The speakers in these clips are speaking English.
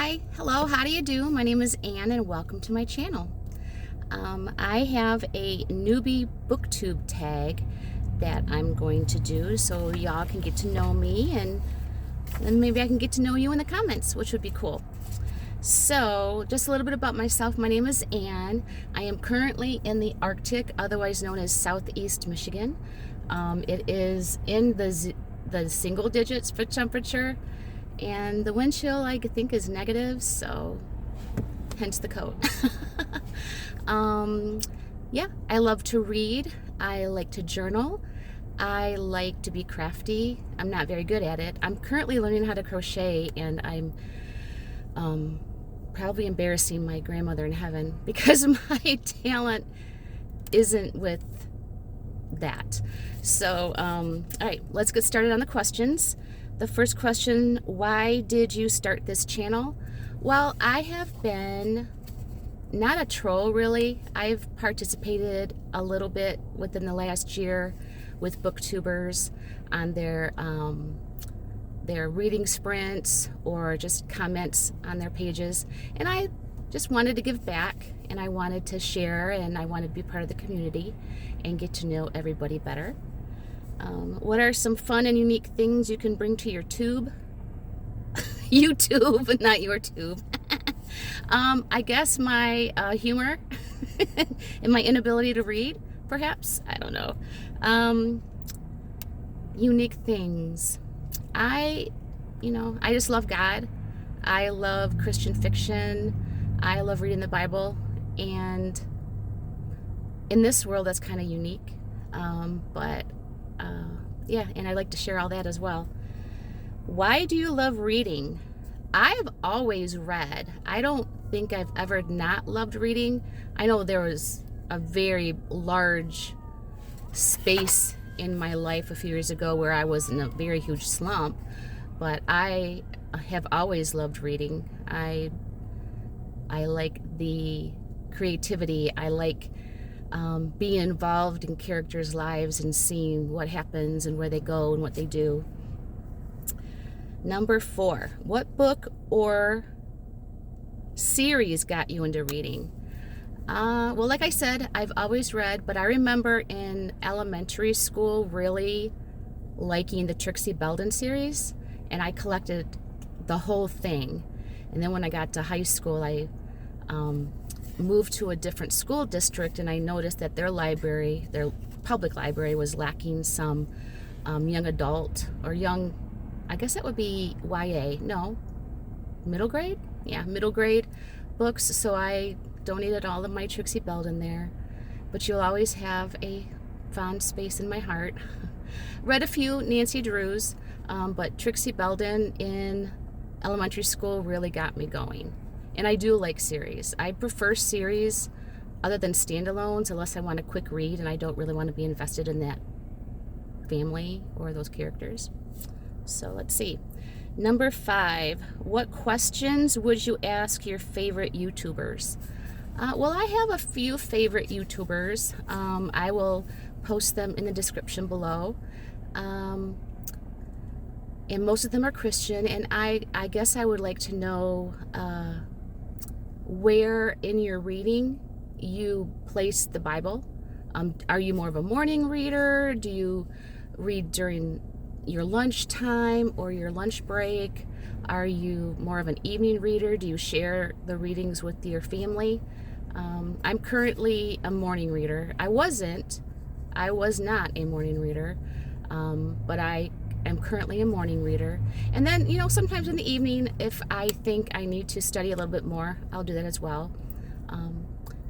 Hi, hello, how do you do? My name is Ann and welcome to my channel. I have a newbie BookTube tag that I'm going to do so y'all can get to know me and then maybe I can get to know you in the comments, which would be cool. So, just a little bit about myself. My name is Ann. I am currently in the Arctic, otherwise known as Southeast Michigan. It is in the single digits for temperature. And the wind chill, I think, is negative, so hence the coat. Yeah, I love to read. I like to journal. I like to be crafty. I'm not very good at it. I'm currently learning how to crochet, and I'm probably embarrassing my grandmother in heaven because my talent isn't with that. So, all right, let's get started on the questions. The first question, why did you start this channel? Well, I have been not a troll really. I've participated a little bit within the last year with Booktubers on their reading sprints or just comments on their pages. And I just wanted to give back, and I wanted to share, and I wanted to be part of the community and get to know everybody better. What are some fun and unique things you can bring to your tube? YouTube, not your tube. I guess my humor and my inability to read, perhaps. I don't know. Unique things. I just love God. I love Christian fiction. I love reading the Bible. And in this world, that's kind of unique. Yeah, and I like to share all that as well. Why do you love reading? I've always read. I don't think I've ever not loved reading. I know there was a very large space in my life a few years ago where I was in a very huge slump, but I have always loved reading. I like the creativity. I like being involved in characters' lives and seeing what happens and where they go and what they do. Number 4, what book or series got you into reading? Well, like I said, I've always read, but I remember in elementary school really liking the Trixie Belden series, and I collected the whole thing. And then when I got to high school, I moved to a different school district, and I noticed that their public library was lacking some young adult or young, I guess that would be YA, no, middle grade? Yeah, middle grade books. So I donated all of my Trixie Belden there, but you'll always have a fond space in my heart. Read a few Nancy Drews, but Trixie Belden in elementary school really got me going. And I do like series. I prefer series other than standalones unless I want a quick read and I don't really want to be invested in that family or those characters. So let's see. Number 5, what questions would you ask your favorite YouTubers? Well, I have a few favorite YouTubers. I will post them in the description below. And most of them are Christian, and I guess I would like to know where in your reading you place the Bible. Are you more of a morning reader? Do you read during your lunchtime or your lunch break? Are you more of an evening reader? Do you share the readings with your family? I'm currently a morning reader. I was not a morning reader, but I am currently a morning reader. And then, sometimes in the evening, if I think I need to study a little bit more, I'll do that as well.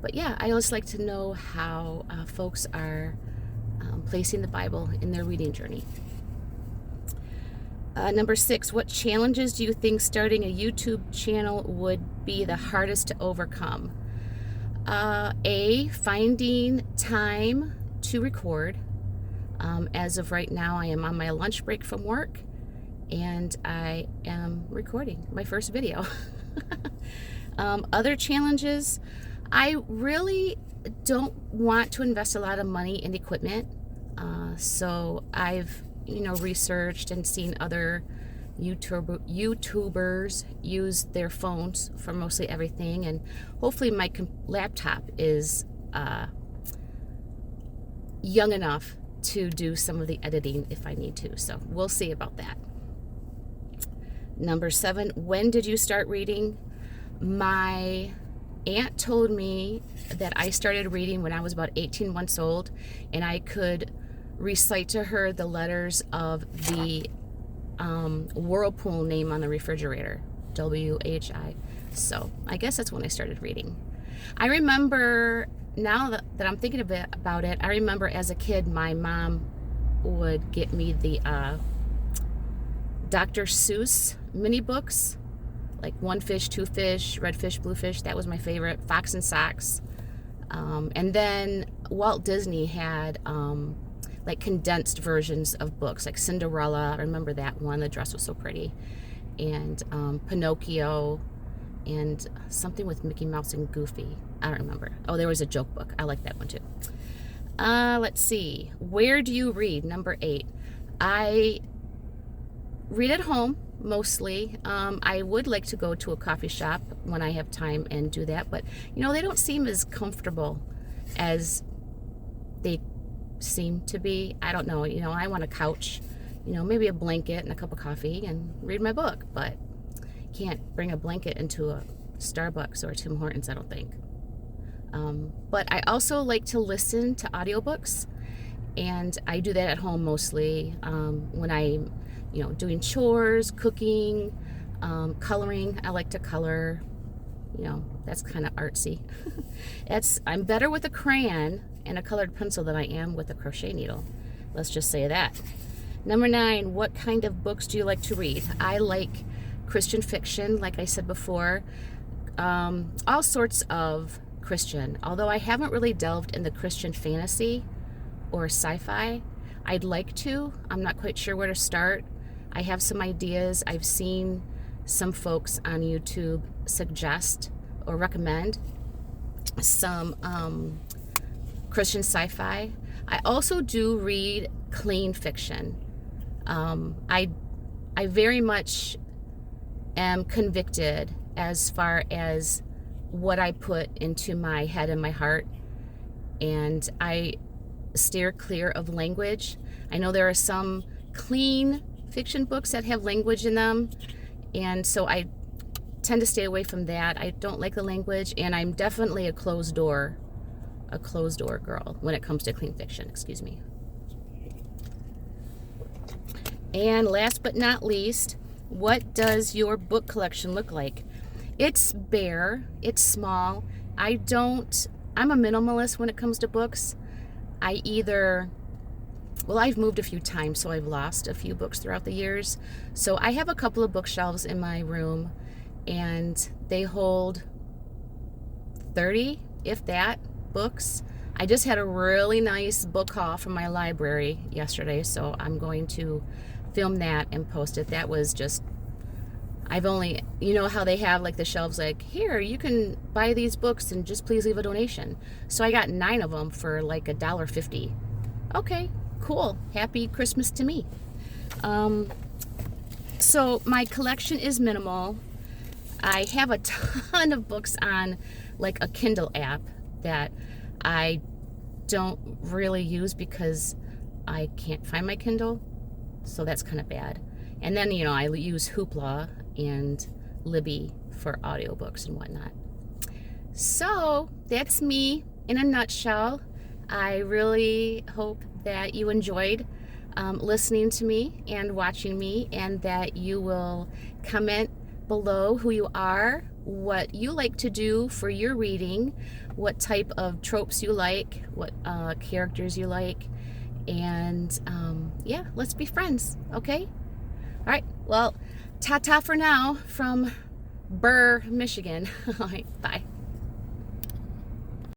But yeah, I always like to know how folks are placing the Bible in their reading journey. Number 6, what challenges do you think starting a YouTube channel would be the hardest to overcome? Finding time to record. As of right now, I am on my lunch break from work, and I am recording my first video. Other challenges, I really don't want to invest a lot of money in equipment. So I've researched and seen other YouTubers use their phones for mostly everything, and hopefully my laptop is young enough to do some of the editing if I need to. So we'll see about that. Number 7, when did you start reading? My aunt told me that I started reading when I was about 18 months old, and I could recite to her the letters of the Whirlpool name on the refrigerator, WHI. So I guess that's when I started reading. I remember, now that I'm thinking about it, I remember as a kid my mom would get me the Dr. Seuss mini books, like One Fish, Two Fish, Red Fish, Blue Fish. That was my favorite. Fox and Socks. And then Walt Disney had like condensed versions of books, like Cinderella. I remember that one. The dress was so pretty. And Pinocchio, and something with Mickey Mouse and Goofy. I don't remember. Oh, there was a joke book. I like that one too. Let's see. Where do you read? Number 8. I read at home mostly. I would like to go to a coffee shop when I have time and do that, but they don't seem as comfortable as they seem to be. I don't know. I want a couch, maybe a blanket and a cup of coffee and read my book, but can't bring a blanket into a Starbucks or Tim Hortons, I don't think. But I also like to listen to audiobooks, and I do that at home mostly when I'm doing chores, cooking, coloring. I like to color. That's kind of artsy. I'm better with a crayon and a colored pencil than I am with a crochet needle. Let's just say that. Number 9, what kind of books do you like to read? I like Christian fiction, like I said before. All sorts of Christian. Although I haven't really delved in the Christian fantasy or sci-fi. I'd like to. I'm not quite sure where to start. I have some ideas. I've seen some folks on YouTube suggest or recommend some Christian sci-fi. I also do read clean fiction. I very much am convicted as far as what I put into my head and my heart, and I steer clear of language. I know there are some clean fiction books that have language in them, and so I tend to stay away from that. I don't like the language, and I'm definitely a closed door girl when it comes to clean fiction. Excuse me. And last but not least, what does your book collection look like? It's bare, it's small. I'm a minimalist when it comes to books. I've moved a few times, so I've lost a few books throughout the years. So I have a couple of bookshelves in my room, and they hold 30, if that, books. I just had a really nice book haul from my library yesterday, so I'm going to film that and post it. That was just, how they have like the shelves, like, here, you can buy these books and just please leave a donation. So I got 9 of them for like $1.50. Okay, cool. Happy Christmas to me. So my collection is minimal. I have a ton of books on like a Kindle app that I don't really use because I can't find my Kindle. So that's kind of bad. And then, I use Hoopla and Libby for audiobooks and whatnot. So that's me in a nutshell. I really hope that you enjoyed listening to me and watching me, and that you will comment below who you are, what you like to do for your reading, what type of tropes you like, what characters you like, and let's be friends, okay? All right, well, ta-ta for now from Burr, Michigan. All right, bye.